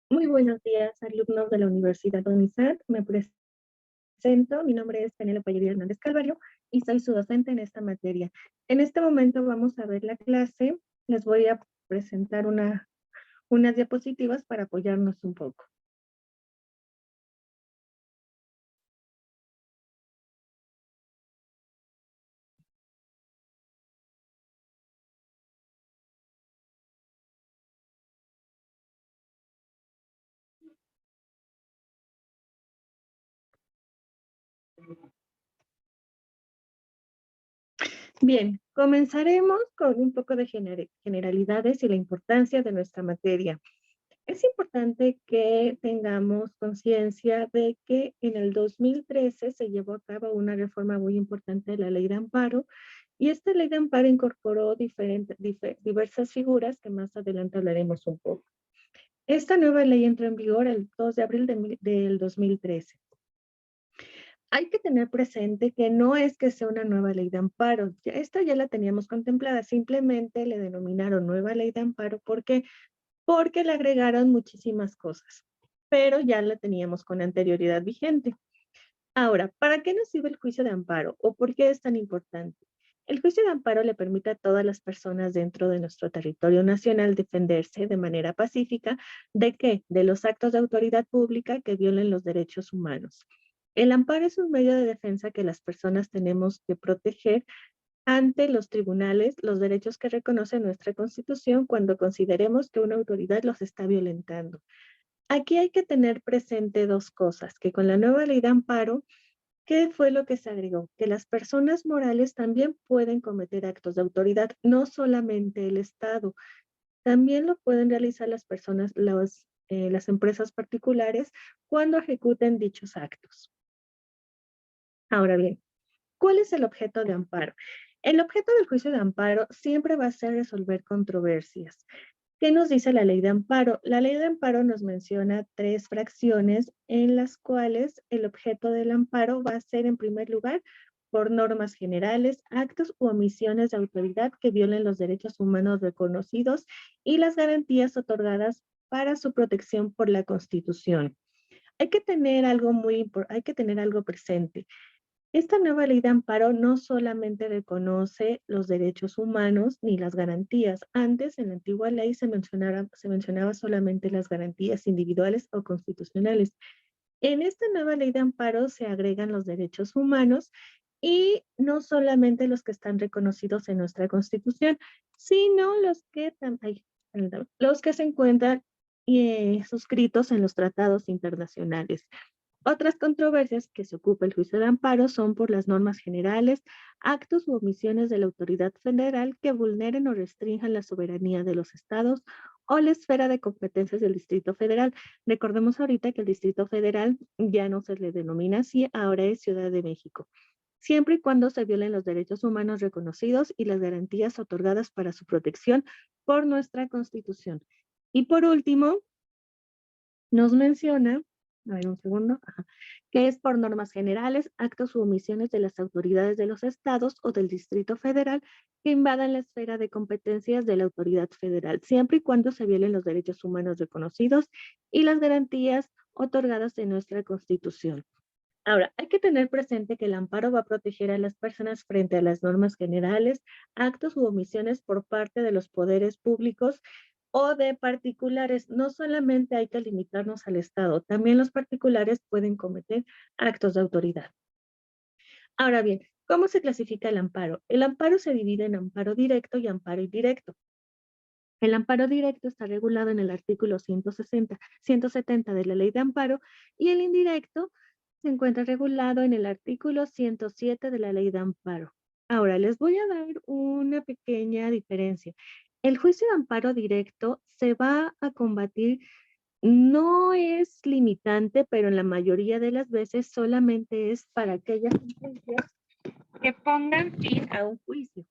Muy buenos días, alumnos de la Universidad UNISAT. Me presento, mi nombre es Penélope Yuri Hernández Calvario y soy su docente en esta materia. En este momento vamos a ver la clase. Les voy a presentar unas diapositivas para apoyarnos un poco. Bien, comenzaremos con un poco de generalidades y la importancia de nuestra materia. Es importante que tengamos conciencia de que en el 2013 se llevó a cabo una reforma muy importante de la Ley de Amparo y esta Ley de Amparo incorporó diversas figuras que más adelante hablaremos un poco. Esta nueva ley entró en vigor el 2 de abril del 2013. Hay que tener presente que no es que sea una nueva ley de amparo, esta ya la teníamos contemplada, simplemente le denominaron nueva ley de amparo porque le agregaron muchísimas cosas, pero ya la teníamos con anterioridad vigente. Ahora, ¿para qué nos sirve el juicio de amparo o por qué es tan importante? El juicio de amparo le permite a todas las personas dentro de nuestro territorio nacional defenderse de manera pacífica ¿de qué? De los actos de autoridad pública que violen los derechos humanos. El amparo es un medio de defensa que las personas tenemos que proteger ante los tribunales los derechos que reconoce nuestra Constitución cuando consideremos que una autoridad los está violentando. Aquí hay que tener presente dos cosas, que con la nueva ley de amparo, ¿qué fue lo que se agregó? Que las personas morales también pueden cometer actos de autoridad, no solamente el Estado, también lo pueden realizar las personas, las empresas particulares cuando ejecuten dichos actos. Ahora bien, ¿cuál es el objeto de amparo? El objeto del juicio de amparo siempre va a ser resolver controversias. ¿Qué nos dice la ley de amparo? La ley de amparo nos menciona tres fracciones en las cuales el objeto del amparo va a ser, en primer lugar, por normas generales, actos u omisiones de autoridad que violen los derechos humanos reconocidos y las garantías otorgadas para su protección por la Constitución. Hay que tener algo presente. Esta nueva ley de amparo no solamente reconoce los derechos humanos ni las garantías. Antes, en la antigua ley, se mencionaba solamente las garantías individuales o constitucionales. En esta nueva ley de amparo se agregan los derechos humanos y no solamente los que están reconocidos en nuestra Constitución, sino los que se encuentran suscritos en los tratados internacionales. Otras controversias que se ocupa el juicio de amparo son por las normas generales, actos u omisiones de la autoridad federal que vulneren o restrinjan la soberanía de los estados o la esfera de competencias del Distrito Federal. Recordemos ahorita que el Distrito Federal ya no se le denomina así, ahora es Ciudad de México, siempre y cuando se violen los derechos humanos reconocidos y las garantías otorgadas para su protección por nuestra Constitución. Y por último, nos menciona, a ver un segundo, que es por normas generales, actos u omisiones de las autoridades de los estados o del Distrito Federal que invadan la esfera de competencias de la autoridad federal, siempre y cuando se violen los derechos humanos reconocidos y las garantías otorgadas de nuestra Constitución. Ahora, hay que tener presente que el amparo va a proteger a las personas frente a las normas generales, actos u omisiones por parte de los poderes públicos o de particulares. No solamente hay que limitarnos al Estado, también los particulares pueden cometer actos de autoridad. Ahora bien, ¿cómo se clasifica el amparo? El amparo se divide en amparo directo y amparo indirecto. El amparo directo está regulado en el artículo 170 de la Ley de Amparo y el indirecto se encuentra regulado en el artículo 107 de la Ley de Amparo. Ahora, les voy a dar una pequeña diferencia. El juicio de amparo directo se va a combatir, no es limitante, pero en la mayoría de las veces solamente es para aquellas sentencias que pongan fin a un juicio.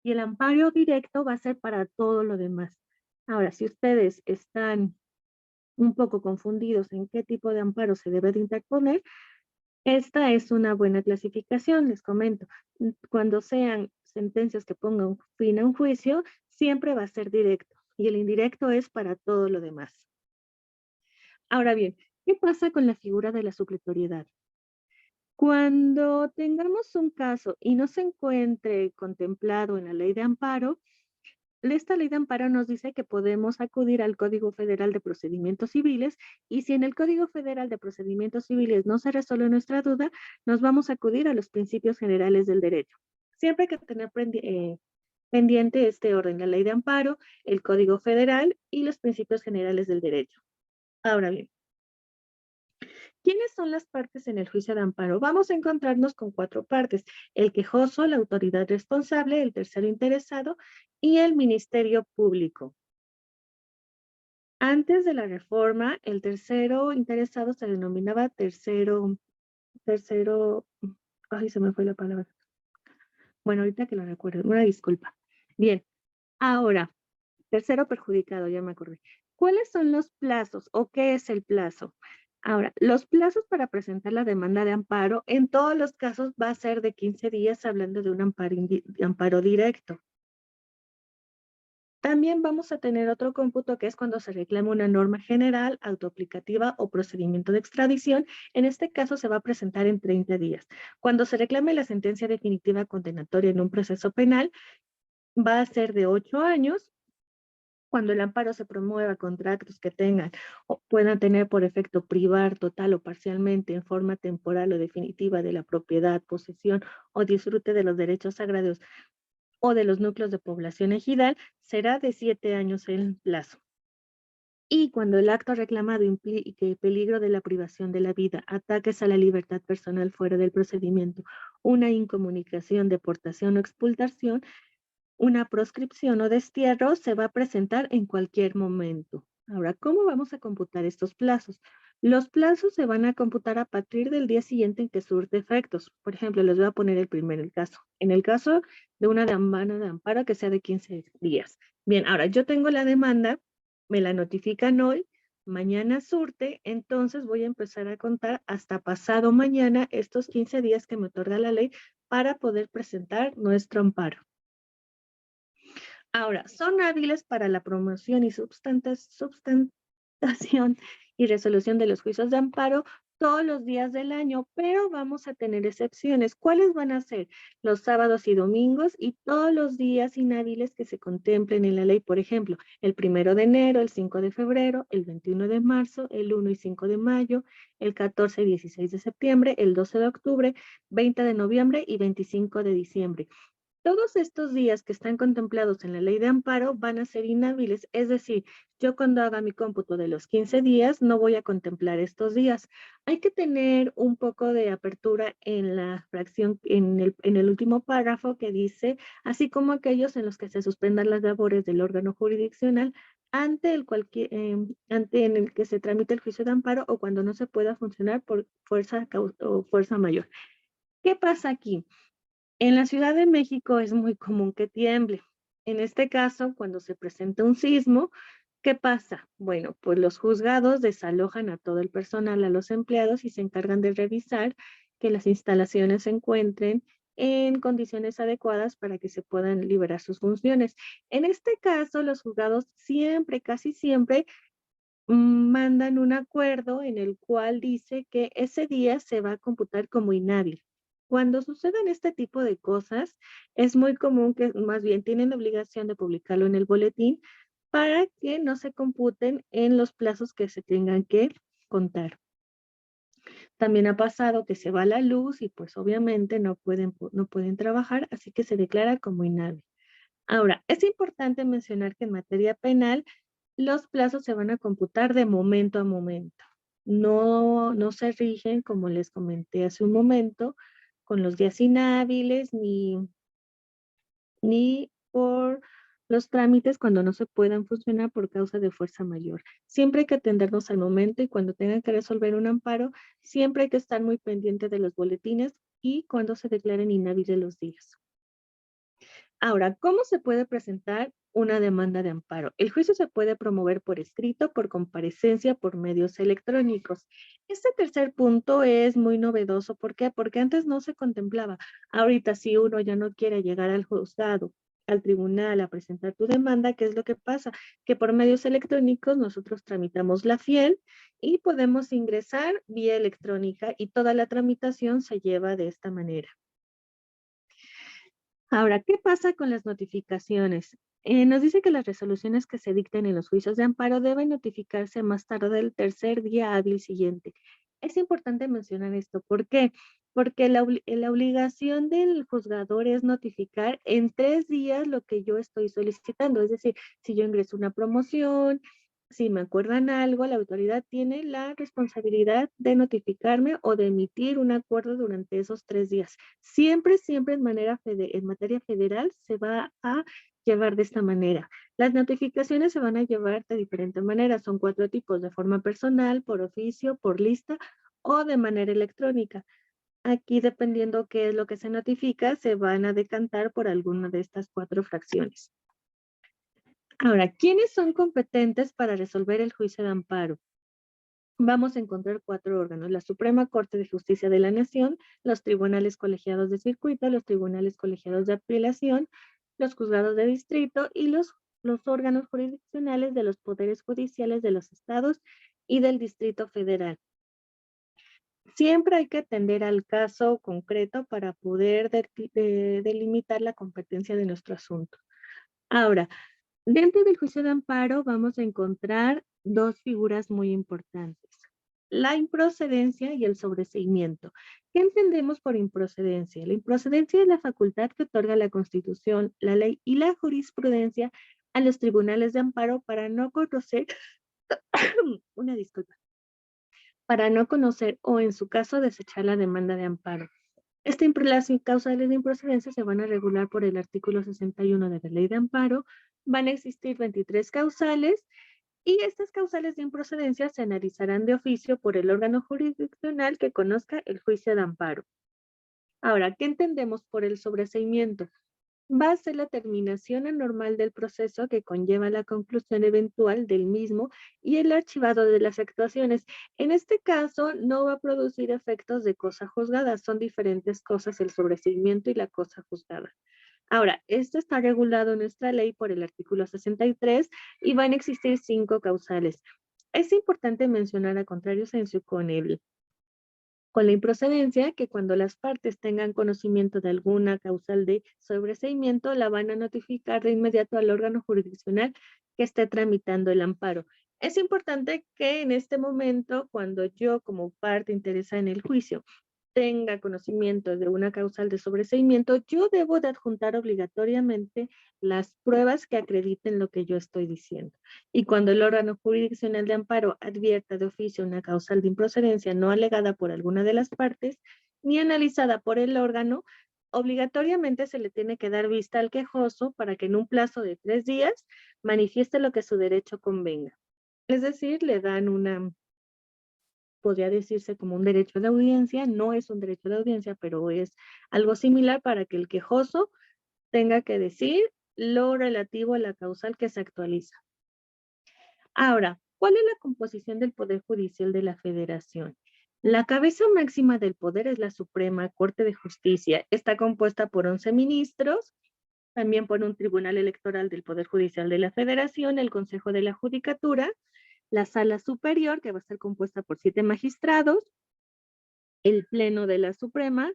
Y el amparo directo va a ser para todo lo demás. Ahora, si ustedes están un poco confundidos en qué tipo de amparo se debe de interponer, esta es una buena clasificación, les comento. Cuando sean sentencias que pongan fin a un juicio, siempre va a ser directo y el indirecto es para todo lo demás. Ahora bien, ¿qué pasa con la figura de la supletoriedad? Cuando tengamos un caso y no se encuentre contemplado en la ley de amparo, esta ley de amparo nos dice que podemos acudir al Código Federal de Procedimientos Civiles y si en el Código Federal de Procedimientos Civiles no se resuelve nuestra duda, nos vamos a acudir a los principios generales del derecho. Siempre hay que tener pendiente este orden, la ley de amparo, el Código Federal y los principios generales del derecho. Ahora bien, ¿quiénes son las partes en el juicio de amparo? Vamos a encontrarnos con 4 partes: el quejoso, la autoridad responsable, el tercero interesado y el Ministerio Público. Antes de la reforma, el tercero interesado se denominaba tercero, ay, se me fue la palabra. Bueno, ahorita que lo recuerdo, una disculpa. Bien, ahora, tercero perjudicado, ya me acordé. ¿Cuáles son los plazos o qué es el plazo? Ahora, los plazos para presentar la demanda de amparo, en todos los casos va a ser de 15 días, hablando de un amparo directo. También vamos a tener otro cómputo que es cuando se reclama una norma general, autoaplicativa o procedimiento de extradición. En este caso se va a presentar en 30 días. Cuando se reclame la sentencia definitiva condenatoria en un proceso penal, va a ser de 8 años. Cuando el amparo se promueva contra actos que tengan o puedan tener por efecto privar total o parcialmente en forma temporal o definitiva de la propiedad, posesión o disfrute de los derechos sagrados o de los núcleos de población ejidal, será de 7 años el plazo. Y cuando el acto reclamado implique peligro de la privación de la vida, ataques a la libertad personal fuera del procedimiento, una incomunicación, deportación o expulsación, una proscripción o destierro, se va a presentar en cualquier momento. Ahora, ¿cómo vamos a computar estos plazos? Los plazos se van a computar a partir del día siguiente en que surte efectos. Por ejemplo, les voy a poner el caso. En el caso de una demanda de amparo que sea de 15 días. Bien, ahora yo tengo la demanda, me la notifican hoy, mañana surte, entonces voy a empezar a contar hasta pasado mañana estos 15 días que me otorga la ley para poder presentar nuestro amparo. Ahora, son hábiles para la promoción y substantación y resolución de los juicios de amparo todos los días del año, pero vamos a tener excepciones. ¿Cuáles van a ser? Los sábados y domingos y todos los días inhábiles que se contemplen en la ley. Por ejemplo, el 1 de enero, el 5 de febrero, el 21 de marzo, el 1 y 5 de mayo, el 14 y 16 de septiembre, el 12 de octubre, 20 de noviembre y 25 de diciembre. Todos estos días que están contemplados en la ley de amparo van a ser inhábiles, es decir, yo cuando haga mi cómputo de los 15 días no voy a contemplar estos días. Hay que tener un poco de apertura en la fracción, en el último párrafo que dice, así como aquellos en los que se suspendan las labores del órgano jurisdiccional ante en el que se tramite el juicio de amparo o cuando no se pueda funcionar por fuerza mayor. ¿Qué pasa aquí? En la Ciudad de México es muy común que tiemble. En este caso, cuando se presenta un sismo, ¿qué pasa? Bueno, pues los juzgados desalojan a todo el personal, a los empleados y se encargan de revisar que las instalaciones se encuentren en condiciones adecuadas para que se puedan liberar sus funciones. En este caso, los juzgados siempre, casi siempre, mandan un acuerdo en el cual dice que ese día se va a computar como inhábil. Cuando sucedan este tipo de cosas, es muy común que más bien tienen la obligación de publicarlo en el boletín para que no se computen en los plazos que se tengan que contar. También ha pasado que se va la luz y pues obviamente no pueden trabajar, así que se declara como inhábil. Ahora, es importante mencionar que en materia penal los plazos se van a computar de momento a momento. No se rigen, como les comenté hace un momento, con los días inhábiles ni por los trámites cuando no se puedan funcionar por causa de fuerza mayor. Siempre hay que atendernos al momento y cuando tengan que resolver un amparo, siempre hay que estar muy pendiente de los boletines y cuando se declaren inhábiles los días. Ahora, ¿cómo se puede presentar una demanda de amparo? El juicio se puede promover por escrito, por comparecencia, por medios electrónicos. Este tercer punto es muy novedoso. ¿Por qué? Porque antes no se contemplaba. Ahorita, si uno ya no quiere llegar al juzgado al tribunal a presentar tu demanda, ¿qué es lo que pasa? Que por medios electrónicos nosotros tramitamos la fiel y podemos ingresar vía electrónica y toda la tramitación se lleva de esta manera. Ahora, ¿qué pasa con las notificaciones? Nos dice que las resoluciones que se dicten en los juicios de amparo deben notificarse más tarde del tercer día hábil siguiente. Es importante mencionar esto. ¿Por qué? Porque la obligación del juzgador es notificar en 3 días lo que yo estoy solicitando. Es decir, si yo ingreso una promoción, si me acuerdan algo, la autoridad tiene la responsabilidad de notificarme o de emitir un acuerdo durante esos 3 días. Siempre, siempre en materia federal se va a llevar de esta manera. Las notificaciones se van a llevar de diferentes maneras. Son 4 tipos: de forma personal, por oficio, por lista o de manera electrónica. Aquí, dependiendo qué es lo que se notifica, se van a decantar por alguna de estas 4 fracciones. Ahora, ¿quiénes son competentes para resolver el juicio de amparo? Vamos a encontrar 4 órganos: la Suprema Corte de Justicia de la Nación, los tribunales colegiados de circuito, los tribunales colegiados de apelación, los juzgados de distrito y los órganos jurisdiccionales de los poderes judiciales de los estados y del Distrito Federal. Siempre hay que atender al caso concreto para poder delimitar la competencia de nuestro asunto. Ahora, dentro del juicio de amparo vamos a encontrar 2 figuras muy importantes: la improcedencia y el sobreseimiento. ¿Qué entendemos por improcedencia? La improcedencia es la facultad que otorga la Constitución, la ley y la jurisprudencia a los tribunales de amparo para no conocer, una disculpa, para no conocer o en su caso desechar la demanda de amparo. Las causales de improcedencia se van a regular por el artículo 61 de la Ley de Amparo. Van a existir 23 causales y estas causales de improcedencia se analizarán de oficio por el órgano jurisdiccional que conozca el juicio de amparo. Ahora, ¿qué entendemos por el sobreseimiento? Va a ser la terminación anormal del proceso que conlleva la conclusión eventual del mismo y el archivado de las actuaciones. En este caso, no va a producir efectos de cosa juzgada. Son diferentes cosas el sobreseimiento y la cosa juzgada. Ahora, esto está regulado en nuestra ley por el artículo 63 y van a existir 5 causales. Es importante mencionar, a contrario sensu, con la improcedencia, que cuando las partes tengan conocimiento de alguna causal de sobreseimiento, la van a notificar de inmediato al órgano jurisdiccional que esté tramitando el amparo. Es importante que en este momento, cuando yo como parte interesada en el juicio tenga conocimiento de una causal de sobreseimiento, yo debo de adjuntar obligatoriamente las pruebas que acrediten lo que yo estoy diciendo. Y cuando el órgano jurisdiccional de amparo advierta de oficio una causal de improcedencia no alegada por alguna de las partes, ni analizada por el órgano, obligatoriamente se le tiene que dar vista al quejoso para que en un plazo de 3 días manifieste lo que su derecho convenga. Es decir, le dan podría decirse como un derecho de audiencia. No es un derecho de audiencia, pero es algo similar para que el quejoso tenga que decir lo relativo a la causal que se actualiza. Ahora, ¿cuál es la composición del Poder Judicial de la Federación? La cabeza máxima del poder es la Suprema Corte de Justicia. Está compuesta por 11 ministros, también por un tribunal electoral del Poder Judicial de la Federación, el Consejo de la Judicatura, la Sala Superior, que va a estar compuesta por 7 magistrados, el Pleno de la Suprema.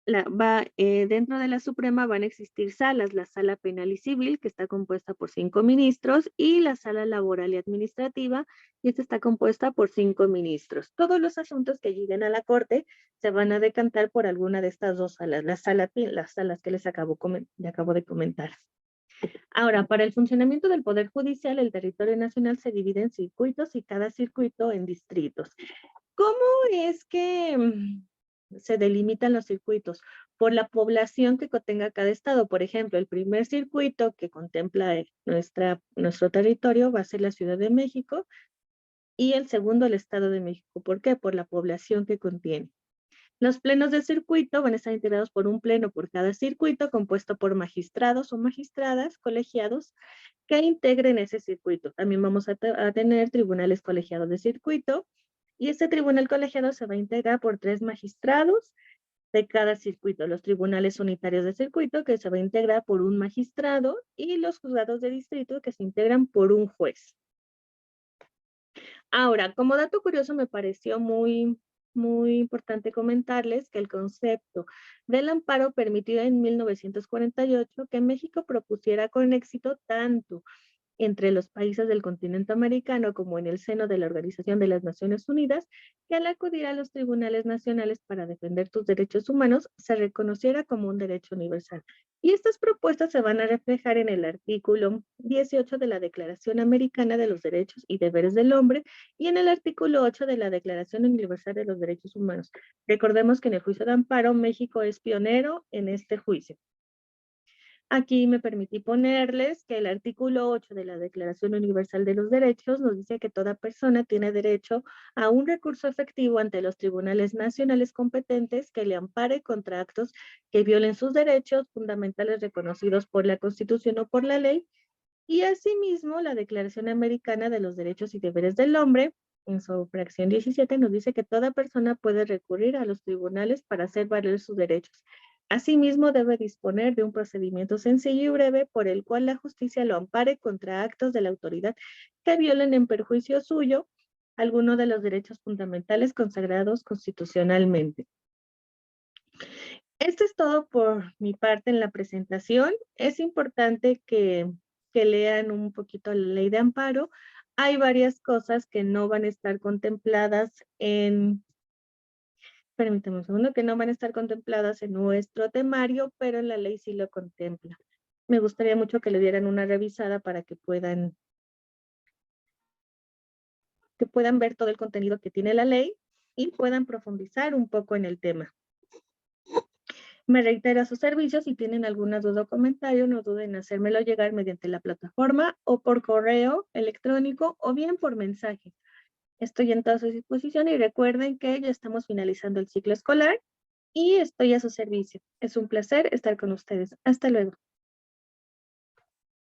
Dentro de la Suprema van a existir salas: la Sala Penal y Civil, que está compuesta por 5 ministros, y la Sala Laboral y Administrativa, y esta está compuesta por 5 ministros. Todos los asuntos que lleguen a la Corte se van a decantar por alguna de estas 2 salas, las salas que les acabo de comentar. Ahora, para el funcionamiento del Poder Judicial, el territorio nacional se divide en circuitos y cada circuito en distritos. ¿Cómo es que se delimitan los circuitos? Por la población que contenga cada estado. Por ejemplo, el primer circuito que contempla nuestro territorio va a ser la Ciudad de México y el segundo el Estado de México. ¿Por qué? Por la población que contiene. Los plenos de circuito van a estar integrados por un pleno por cada circuito, compuesto por magistrados o magistradas colegiados que integren ese circuito. También vamos a tener tribunales colegiados de circuito, y este tribunal colegiado se va a integrar por 3 magistrados de cada circuito, los tribunales unitarios de circuito, que se va a integrar por un magistrado, y los juzgados de distrito, que se integran por un juez. Ahora, como dato curioso, me pareció muy importante comentarles que el concepto del amparo permitió en 1948 que México propusiera con éxito tanto entre los países del continente americano como en el seno de la Organización de las Naciones Unidas, que al acudir a los tribunales nacionales para defender tus derechos humanos se reconociera como un derecho universal. Y estas propuestas se van a reflejar en el artículo 18 de la Declaración Americana de los Derechos y Deberes del Hombre y en el artículo 8 de la Declaración Universal de los Derechos Humanos. Recordemos que en el juicio de amparo México es pionero en este juicio. Aquí me permití ponerles que el artículo 8 de la Declaración Universal de los Derechos nos dice que toda persona tiene derecho a un recurso efectivo ante los tribunales nacionales competentes que le ampare contra actos que violen sus derechos fundamentales reconocidos por la Constitución o por la ley. Y asimismo, la Declaración Americana de los Derechos y Deberes del Hombre, en su fracción 17, nos dice que toda persona puede recurrir a los tribunales para hacer valer sus derechos. Asimismo, debe disponer de un procedimiento sencillo y breve por el cual la justicia lo ampare contra actos de la autoridad que violen en perjuicio suyo alguno de los derechos fundamentales consagrados constitucionalmente. Esto es todo por mi parte en la presentación. Es importante que lean un poquito la ley de amparo. Hay varias cosas que no van a estar contempladas en, permítame un segundo, que no van a estar contempladas en nuestro temario, pero en la ley sí lo contempla. Me gustaría mucho que le dieran una revisada para que puedan ver todo el contenido que tiene la ley y puedan profundizar un poco en el tema. Me reitero a sus servicios. Si tienen alguna duda o comentario, no duden en hacérmelo llegar mediante la plataforma o por correo electrónico o bien por mensaje. Estoy en toda su disposición y recuerden que ya estamos finalizando el ciclo escolar y estoy a su servicio. Es un placer estar con ustedes. Hasta luego.